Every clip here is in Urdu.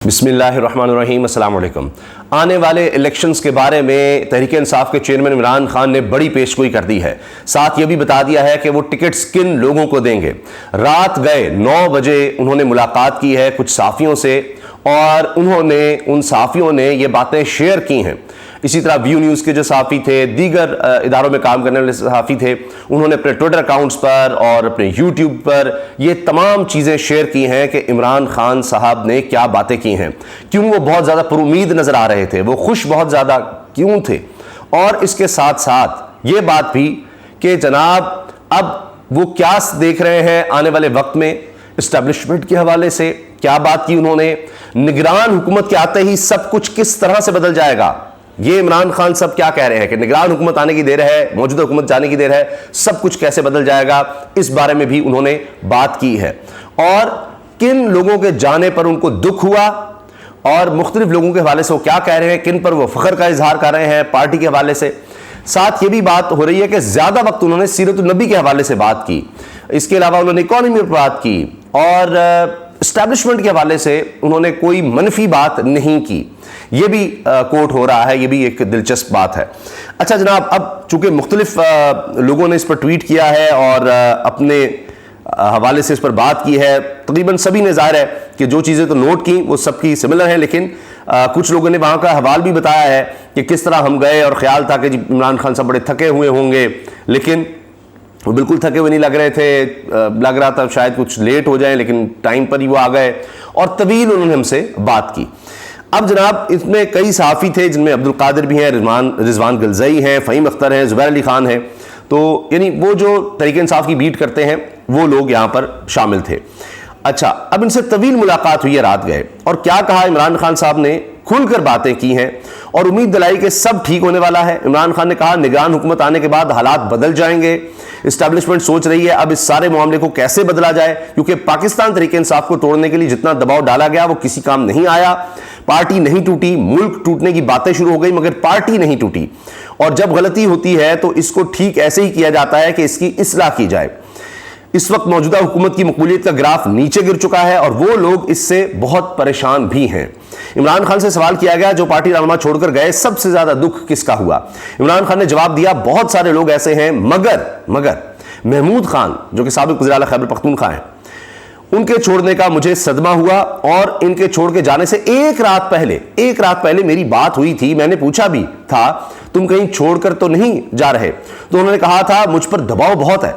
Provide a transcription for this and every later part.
بسم اللہ الرحمن الرحیم، السلام علیکم۔ آنے والے الیکشنز کے بارے میں تحریک انصاف کے چیئرمین عمران خان نے بڑی پیشگوئی کر دی ہے، ساتھ یہ بھی بتا دیا ہے کہ وہ ٹکٹس کن لوگوں کو دیں گے۔ رات گئے 9 بجے انہوں نے ملاقات کی ہے کچھ صحافیوں سے، اور ان صحافیوں نے یہ باتیں شیئر کی ہیں۔ اسی طرح ویو نیوز کے جو صحافی تھے، دیگر اداروں میں کام کرنے والے صحافی تھے، انہوں نے اپنے ٹویٹر اکاؤنٹس پر اور اپنے یوٹیوب پر یہ تمام چیزیں شیئر کی ہیں کہ عمران خان صاحب نے کیا باتیں کی ہیں، کیوں وہ بہت زیادہ پر امید نظر آ رہے تھے، وہ خوش بہت زیادہ کیوں تھے، اور اس کے ساتھ ساتھ یہ بات بھی کہ جناب اب وہ کیا دیکھ رہے ہیں آنے والے وقت میں اسٹیبلشمنٹ کے حوالے سے، کیا بات کی انہوں نے، نگران حکومت کے آتے ہی سب کچھ کس طرح سے بدل جائے گا۔ یہ عمران خان صاحب کیا کہہ رہے ہیں کہ نگران حکومت آنے کی دیر ہے، موجودہ حکومت جانے کی دیر ہے، سب کچھ کیسے بدل جائے گا، اس بارے میں بھی انہوں نے بات کی ہے، اور کن لوگوں کے جانے پر ان کو دکھ ہوا، اور مختلف لوگوں کے حوالے سے وہ کیا کہہ رہے ہیں، کن پر وہ فخر کا اظہار کر رہے ہیں پارٹی کے حوالے سے۔ ساتھ یہ بھی بات ہو رہی ہے کہ زیادہ وقت انہوں نے سیرت النبی کے حوالے سے بات کی، اس کے علاوہ انہوں نے اکانومی پر بات کی، اور اسٹیبلشمنٹ کے حوالے سے انہوں نے کوئی منفی بات نہیں کی۔ یہ بھی کوٹ ہو رہا ہے، یہ بھی ایک دلچسپ بات ہے۔ اچھا جناب، اب چونکہ مختلف لوگوں نے اس پر ٹویٹ کیا ہے اور اپنے حوالے سے اس پر بات کی ہے، تقریباً سبھی نے ظاہر ہے کہ جو چیزیں تو نوٹ کی وہ سب کی سملر ہیں، لیکن کچھ لوگوں نے وہاں کا حوال بھی بتایا ہے کہ کس طرح ہم گئے اور خیال تھا کہ عمران خان صاحب بڑے تھکے ہوئے ہوں گے، لیکن وہ بالکل تھکے ہوئے نہیں لگ رہے تھے، لگ رہا تھا شاید کچھ لیٹ ہو جائیں، لیکن ٹائم پر ہی وہ آ گئے اور طویل انہوں نے ہم سے بات کی۔ اب جناب اس میں کئی صحافی تھے، جن میں عبد القادر بھی ہیں، رضوان گلزئی ہیں، فہیم اختر ہیں، زبیر علی خان ہیں، تو یعنی وہ جو تحریک انصاف کی بیٹ کرتے ہیں وہ لوگ یہاں پر شامل تھے۔ اچھا، اب ان سے طویل ملاقات ہوئی ہے، رات گئے، اور کیا کہا عمران خان صاحب نے، کھل کر باتیں کی ہیں اور امید دلائی کہ سب ٹھیک ہونے والا ہے۔ عمران خان نے کہا نگران حکومت آنے کے بعد حالات بدل جائیں گے، اسٹیبلشمنٹ سوچ رہی ہے اب اس سارے معاملے کو کیسے بدلا جائے، کیونکہ پاکستان تحریک انصاف کو توڑنے کے لیے جتنا دباؤ ڈالا گیا وہ کسی کام نہیں آیا، پارٹی نہیں ٹوٹی، ملک ٹوٹنے کی باتیں شروع ہو گئی مگر پارٹی نہیں ٹوٹی، اور جب غلطی ہوتی ہے تو اس کو ٹھیک ایسے ہی کیا جاتا ہے کہ اس کی اصلاح کی جائے۔ اس وقت موجودہ حکومت کی مقبولیت کا گراف نیچے گر چکا ہے اور وہ لوگ اس سے بہت پریشان بھی ہیں۔ عمران خان سے سوال کیا گیا جو پارٹی رہنما چھوڑ کر گئے سب سے زیادہ دکھ کس کا ہوا؟ عمران خان نے جواب دیا بہت سارے لوگ ایسے ہیں مگر محمود خان جو کہ سابق وزیر اعلیٰ خیبر پختونخوا ہیں، ان کے چھوڑنے کا مجھے صدمہ ہوا، اور ان کے چھوڑ کے جانے سے ایک رات پہلے میری بات ہوئی تھی، میں نے پوچھا بھی تھا تم کہیں چھوڑ کر تو نہیں جا رہے، تو انہوں نے کہا تھا مجھ پر دباؤ بہت ہے،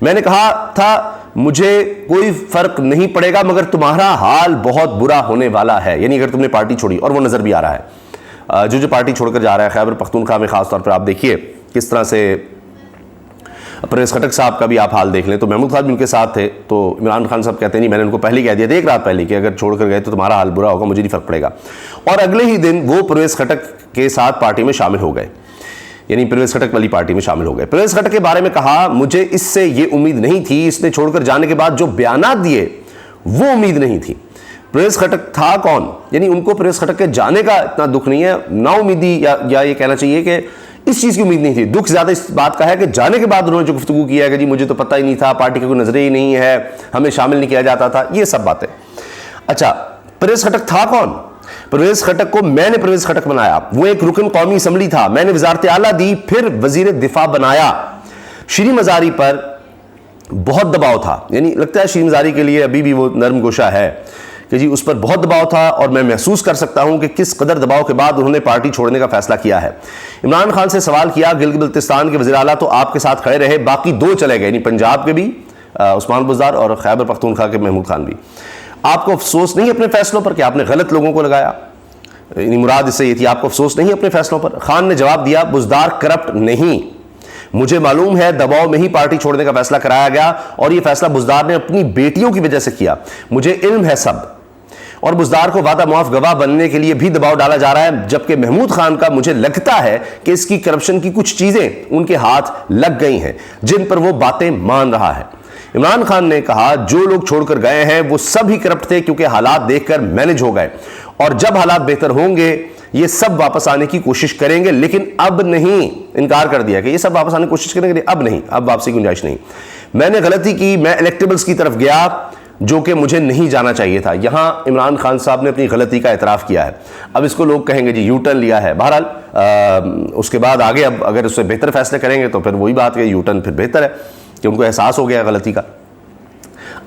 میں نے کہا تھا مجھے کوئی فرق نہیں پڑے گا مگر تمہارا حال بہت برا ہونے والا ہے، یعنی اگر تم نے پارٹی چھوڑی، اور وہ نظر بھی آ رہا ہے جو پارٹی چھوڑ کر جا رہا ہے خیبر پختونخوا میں، خاص طور پر آپ دیکھیے کس طرح سے پرویز خٹک صاحب کا بھی آپ حال دیکھ لیں، تو محمود خان بھی ان کے ساتھ تھے، تو عمران خان صاحب کہتے ہیں نہیں میں نے ان کو پہلے کہہ دیا تھا ایک رات پہلے کہ اگر چھوڑ کر گئے تو تمہارا حال برا ہوگا، مجھے نہیں فرق پڑے گا، اور اگلے ہی دن وہ پرویز خٹک کے ساتھ پارٹی میں شامل ہو گئے، یعنی پرویز خٹک والی پارٹی میں شامل ہو گئے۔ پرویز خٹک کے بارے میں کہا مجھے اس سے یہ امید نہیں تھی، اس نے چھوڑ کر جانے کے بعد جو بیانات دیے وہ امید نہیں تھی۔ پرویز خٹک تھا کون؟ یعنی ان کو پرویز خٹک کے جانے کا اتنا دکھ نہیں ہے، نا امیدی یا یہ کہنا چاہیے کہ اس چیز کی امید نہیں تھی، دکھ زیادہ اس بات کا ہے کہ جانے کے بعد انہوں نے جو گفتگو کیا ہے کہ جی مجھے تو پتہ ہی نہیں تھا، پارٹی کا کوئی نظریہ ہی نہیں ہے، ہمیں شامل نہیں کیا جاتا تھا، یہ سب باتیں۔ اچھا، پرویز خٹک تھا کون؟ پرویز خٹک کو میں نے پرویز خٹک بنایا، وہ ایک رکن قومی اسمبلی تھا، میں نے وزارت اعلیٰ دی، پھر وزیر دفاع بنایا۔ شیریں مزاری پر بہت دباؤ تھا، یعنی لگتا ہے شیریں مزاری کے لیے ابھی بھی وہ نرم گوشہ ہے کہ جی اس پر بہت دباؤ تھا، اور میں محسوس کر سکتا ہوں کہ کس قدر دباؤ کے بعد انہوں نے پارٹی چھوڑنے کا فیصلہ کیا ہے۔ عمران خان سے سوال کیا گلگت بلتستان کے وزیر اعلیٰ تو آپ کے ساتھ کھڑے رہے، باقی 2 چلے گئے، یعنی پنجاب کے بھی عثمان بزدار اور خیبر پختونخوا کے محمود خان بھی، آپ کو افسوس نہیں اپنے فیصلوں پر کہ آپ نے غلط لوگوں کو لگایا؟ یعنی مراد اس سے یہ تھی آپ کو افسوس نہیں اپنے فیصلوں پر؟ خان نے جواب دیا بزدار کرپٹ نہیں، مجھے معلوم ہے دباؤ میں ہی پارٹی چھوڑنے کا فیصلہ کرایا گیا، اور یہ فیصلہ بزدار نے اپنی بیٹیوں کی وجہ سے کیا، مجھے علم ہے سب، اور بزدار کو وعدہ معاف گواہ بننے کے لیے بھی دباؤ ڈالا جا رہا ہے، جبکہ محمود خان کا مجھے لگتا ہے کہ اس کی کرپشن کی کچھ چیزیں ان کے ہاتھ لگ گئی ہیں جن پر وہ باتیں مان رہا ہے۔ عمران خان نے کہا جو لوگ چھوڑ کر گئے ہیں وہ سب ہی کرپٹ تھے کیونکہ حالات دیکھ کر مینج ہو گئے، اور جب حالات بہتر ہوں گے یہ سب واپس آنے کی کوشش کریں گے، لیکن اب نہیں، انکار کر دیا کہ یہ سب واپس آنے کی کوشش کریں گے، اب نہیں، اب واپسی کی گنجائش نہیں۔ میں نے غلطی کی، میں الیکٹیبلز کی طرف گیا، جو کہ مجھے نہیں جانا چاہیے تھا۔ یہاں عمران خان صاحب نے اپنی غلطی کا اعتراف کیا ہے۔ اب اس کو لوگ کہیں گے جی یو ٹرن لیا ہے، بہرحال اس کے بعد آگے اب اگر اس سے بہتر فیصلے کریں گے تو پھر وہی بات ہے، یو ٹرن پھر بہتر ہے کہ ان کو احساس ہو گیا غلطی کا۔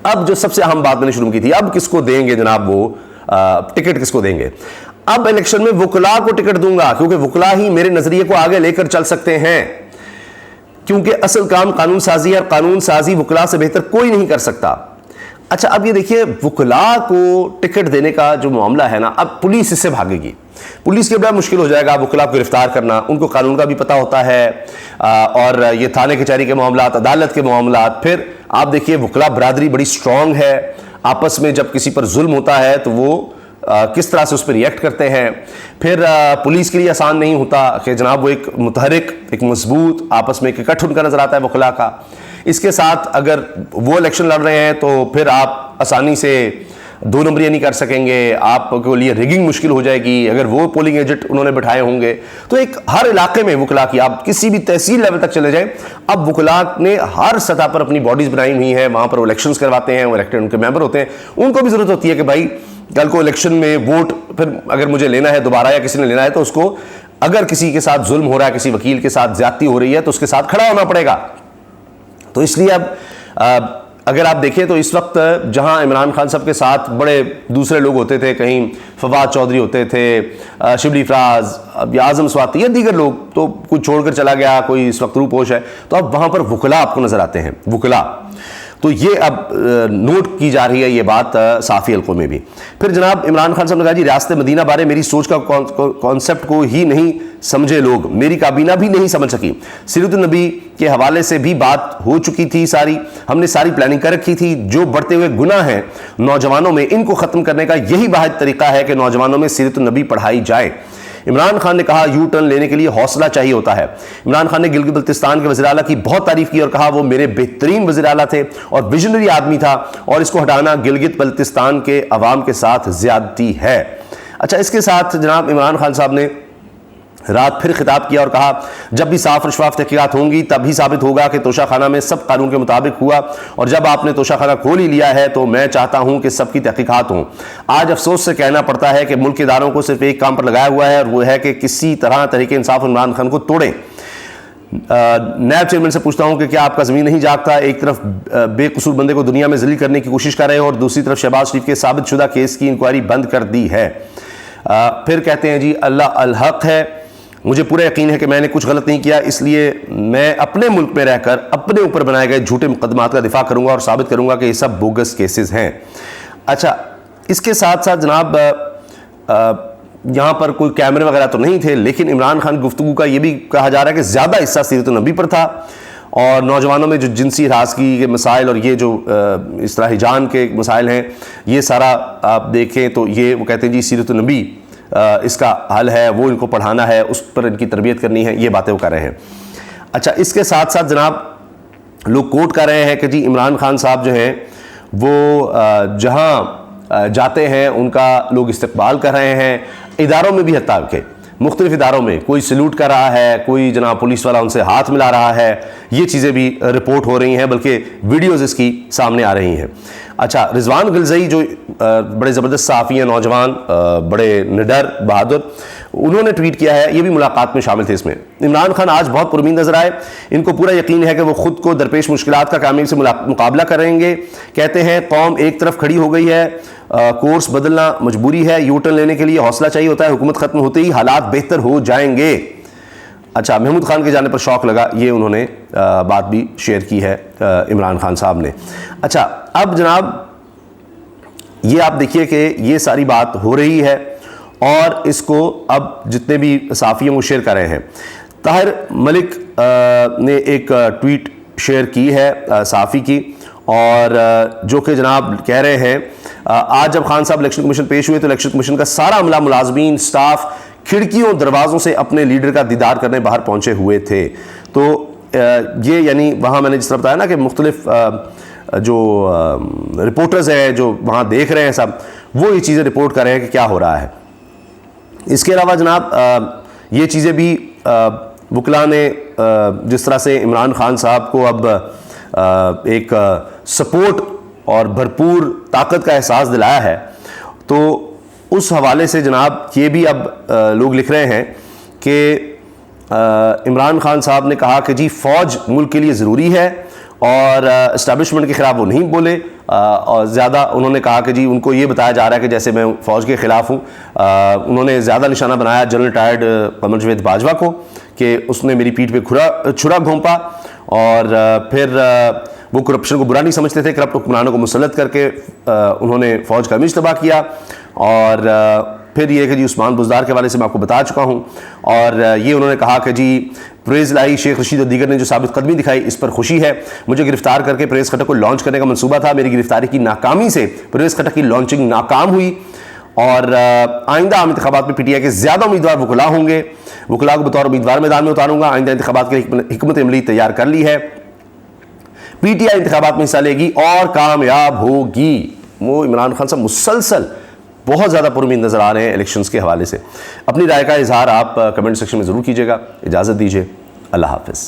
اب جو سب سے اہم بات میں نے شروع کی تھی، اب کس کو دیں گے جناب وہ ٹکٹ کس کو دیں گے؟ اب الیکشن میں وکلاء کو ٹکٹ دوں گا، کیونکہ وکلاء ہی میرے نظریے کو آگے لے کر چل سکتے ہیں، کیونکہ اصل کام قانون سازی ہے اور قانون سازی وکلاء سے بہتر کوئی نہیں کر سکتا۔ اچھا اب یہ دیکھیے وکلاء کو ٹکٹ دینے کا جو معاملہ ہے نا، اب پولیس اس سے بھاگے گی، پولیس کے بڑا مشکل ہو جائے گا وکلاء کو گرفتار کرنا، ان کو قانون کا بھی پتہ ہوتا ہے، اور یہ تھانے کچہری کے معاملات، عدالت کے معاملات۔ پھر آپ دیکھیے وکلاء برادری بڑی سٹرونگ ہے، آپس میں جب کسی پر ظلم ہوتا ہے تو وہ کس طرح سے اس پہ ریئیکٹ کرتے ہیں۔ پھر پولیس کے لیے آسان نہیں ہوتا کہ جناب وہ ایک متحرک، ایک مضبوط، آپس میں ایک اکٹھ ان کا نظر آتا ہے وکلاء کا۔ اس کے ساتھ اگر وہ الیکشن لڑ رہے ہیں تو پھر آپ آسانی سے دو نمبریاں نہیں کر سکیں گے، آپ کے لیے ریگنگ مشکل ہو جائے گی اگر وہ پولنگ ایجنٹ انہوں نے بٹھائے ہوں گے۔ تو ایک ہر علاقے میں وکلاء کی، آپ کسی بھی تحصیل لیول تک چلے جائیں، اب وکلاء نے ہر سطح پر اپنی باڈیز بنائی ہوئی ہیں، وہاں پر وہ الیکشنز کرواتے ہیں، وہ الیکٹڈ ان کے ممبر ہوتے ہیں۔ ان کو بھی ضرورت ہوتی ہے کہ بھائی کل کو الیکشن میں ووٹ پھر اگر مجھے لینا ہے دوبارہ یا کسی نے لینا ہے تو اس کو اگر کسی کے ساتھ ظلم ہو رہا ہے، کسی وکیل کے ساتھ زیادتی ہو رہی ہے تو اس کے ساتھ کھڑا ہونا پڑے گا۔ تو اس لیے اب اگر آپ دیکھیں تو اس وقت جہاں عمران خان صاحب کے ساتھ بڑے دوسرے لوگ ہوتے تھے، کہیں فواد چودھری ہوتے تھے، شبلی فراز یا اعظم سواتی یا دیگر لوگ، تو کوئی چھوڑ کر چلا گیا، کوئی اس وقت روپوش ہے، تو اب وہاں پر وکلاء آپ کو نظر آتے ہیں، وکلاء۔ تو یہ اب نوٹ کی جا رہی ہے یہ بات صحافی حلقوں میں بھی۔ پھر جناب عمران خان صاحب نے کہا جی ریاست مدینہ بارے میری سوچ کا کانسیپٹ کو ہی نہیں سمجھے لوگ، میری کابینہ بھی نہیں سمجھ سکی، سیرت النبی کے حوالے سے بھی بات ہو چکی تھی ساری، ہم نے ساری پلاننگ کر رکھی تھی، جو بڑھتے ہوئے گناہ ہیں نوجوانوں میں ان کو ختم کرنے کا یہی واحد طریقہ ہے کہ نوجوانوں میں سیرت النبی پڑھائی جائے۔ عمران خان نے کہا یو ٹرن لینے کے لیے حوصلہ چاہیے ہوتا ہے۔ عمران خان نے گلگت بلتستان کے وزیر اعلیٰ کی بہت تعریف کی اور کہا وہ میرے بہترین وزیر اعلیٰ تھے اور ویژنری آدمی تھا، اور اس کو ہٹانا گلگت بلتستان کے عوام کے ساتھ زیادتی ہے۔ اچھا اس کے ساتھ جناب عمران خان صاحب نے رات پھر خطاب کیا اور کہا جب بھی صاف اور شفاف تحقیقات ہوں گی تب ہی ثابت ہوگا کہ توشہ خانہ میں سب قانون کے مطابق ہوا، اور جب آپ نے توشہ خانہ کھول ہی لیا ہے تو میں چاہتا ہوں کہ سب کی تحقیقات ہوں۔ آج افسوس سے کہنا پڑتا ہے کہ ملک کے اداروں کو صرف ایک کام پر لگایا ہوا ہے، اور وہ ہے کہ کسی طرح تحریک انصاف عمران خان کو توڑیں۔ نیب چیئرمین سے پوچھتا ہوں کہ کیا آپ کا زمین نہیں جاگتا؟ ایک طرف بے قصور بندے کو دنیا میں ذلیل کرنے کی کوشش کر رہے ہیں اور دوسری طرف شہباز شریف کے ثابت شدہ کیس کی انکوائری بند کر دی ہے۔ پھر کہتے ہیں جی اللہ الحق ہے، مجھے پورا یقین ہے کہ میں نے کچھ غلط نہیں کیا، اس لیے میں اپنے ملک میں رہ کر اپنے اوپر بنائے گئے جھوٹے مقدمات کا دفاع کروں گا اور ثابت کروں گا کہ یہ سب بوگس کیسز ہیں۔ اچھا اس کے ساتھ ساتھ جناب یہاں پر کوئی کیمرے وغیرہ تو نہیں تھے، لیکن عمران خان گفتگو کا یہ بھی کہا جا رہا ہے کہ زیادہ حصہ سیرت النبی پر تھا، اور نوجوانوں میں جو جنسی ہراسگی کے مسائل اور یہ جو اس طرح ہجان کے مسائل ہیں، یہ سارا آپ دیکھیں تو یہ وہ کہتے ہیں جی سیرت النبی اس کا حل ہے، وہ ان کو پڑھانا ہے، اس پر ان کی تربیت کرنی ہے، یہ باتیں وہ کر رہے ہیں۔ اچھا اس کے ساتھ ساتھ جناب لوگ کوٹ کر رہے ہیں کہ جی عمران خان صاحب جو ہیں وہ جہاں جاتے ہیں ان کا لوگ استقبال کر رہے ہیں، اداروں میں بھی حتیٰ کہ مختلف اداروں میں کوئی سلوٹ کر رہا ہے، کوئی جناب پولیس والا ان سے ہاتھ ملا رہا ہے، یہ چیزیں بھی رپورٹ ہو رہی ہیں، بلکہ ویڈیوز اس کی سامنے آ رہی ہیں۔ اچھا رضوان گلزئی جو بڑے زبردست صحافی ہیں، نوجوان، بڑے نڈر بہادر، انہوں نے ٹویٹ کیا ہے، یہ بھی ملاقات میں شامل تھے۔ اس میں عمران خان آج بہت پرامید نظر آئے، ان کو پورا یقین ہے کہ وہ خود کو درپیش مشکلات کا کامیابی سے مقابلہ کریں گے۔ کہتے ہیں قوم ایک طرف کھڑی ہو گئی ہے، کورس بدلنا مجبوری ہے، یو ٹرن لینے کے لیے حوصلہ چاہیے ہوتا ہے، حکومت ختم ہوتے ہی حالات بہتر ہو جائیں گے۔ اچھا محمود خان کے جانے پر شوق لگا، یہ انہوں نے بات بھی شیئر کی ہے عمران خان صاحب نے۔ اچھا اب جناب یہ آپ دیکھیے کہ یہ ساری بات ہو رہی ہے، اور اس کو اب جتنے بھی صحافیوں کو شیئر کر رہے ہیں۔ طاہر ملک نے ایک ٹویٹ شیئر کی ہے صحافی کی، اور جو کہ جناب کہہ رہے ہیں آج جب خان صاحب الیکشن کمیشن پیش ہوئے تو الیکشن کمیشن کا سارا عملہ، ملازمین، سٹاف کھڑکیوں دروازوں سے اپنے لیڈر کا دیدار کرنے باہر پہنچے ہوئے تھے۔ تو یہ یعنی وہاں میں نے جس طرح بتایا نا کہ مختلف جو رپورٹرز ہیں جو وہاں دیکھ رہے ہیں سب، وہ یہ چیزیں رپورٹ کر رہے ہیں کہ کیا ہو رہا ہے۔ اس کے علاوہ جناب یہ چیزیں بھی وکلاء نے جس طرح سے عمران خان صاحب کو اب ایک سپورٹ اور بھرپور طاقت کا احساس دلایا ہے. تو اس حوالے سے جناب یہ بھی اب لوگ لکھ رہے ہیں کہ عمران خان صاحب نے کہا کہ جی فوج ملک کے لیے ضروری ہے اور اسٹیبلشمنٹ کے خلاف وہ نہیں بولے, اور زیادہ انہوں نے کہا کہ جی ان کو یہ بتایا جا رہا ہے کہ جیسے میں فوج کے خلاف ہوں. انہوں نے زیادہ نشانہ بنایا جنرل ریٹائرڈ قمر جاوید باجوہ کو کہ اس نے میری پیٹھ پہ چھرا گھونپا, اور پھر وہ کرپشن کو برا نہیں سمجھتے تھے, کرپٹ حکمرانوں کو مسلط کر کے انہوں نے فوج کا امیج تباہ کیا. اور پھر یہ کہ جی عثمان بزدار کے حوالے سے میں آپ کو بتا چکا ہوں, اور یہ انہوں نے کہا کہ جی پرویز الہی, شیخ رشید اور دیگر نے جو ثابت قدمی دکھائی اس پر خوشی ہے. مجھے گرفتار کر کے پرویز خٹک کو لانچ کرنے کا منصوبہ تھا, میری گرفتاری کی ناکامی سے پرویز خٹک کی لانچنگ ناکام ہوئی, اور آئندہ عام انتخابات میں پی ٹی آئی کے زیادہ امیدوار وکلاء ہوں گے, وکلاء کو بطور امیدوار میدان میں اتاروں گا. آئندہ انتخابات کے حکمت عملی تیار کر لی ہے, پی ٹی آئی انتخابات میں حصہ لے گی اور کامیاب ہوگی. وہ عمران خان صاحب مسلسل بہت زیادہ پرامید نظر آ رہے ہیں الیکشنز کے حوالے سے. اپنی رائے کا اظہار آپ کمنٹ سیکشن میں ضرور کیجیے گا. اجازت دیجیے, اللہ حافظ.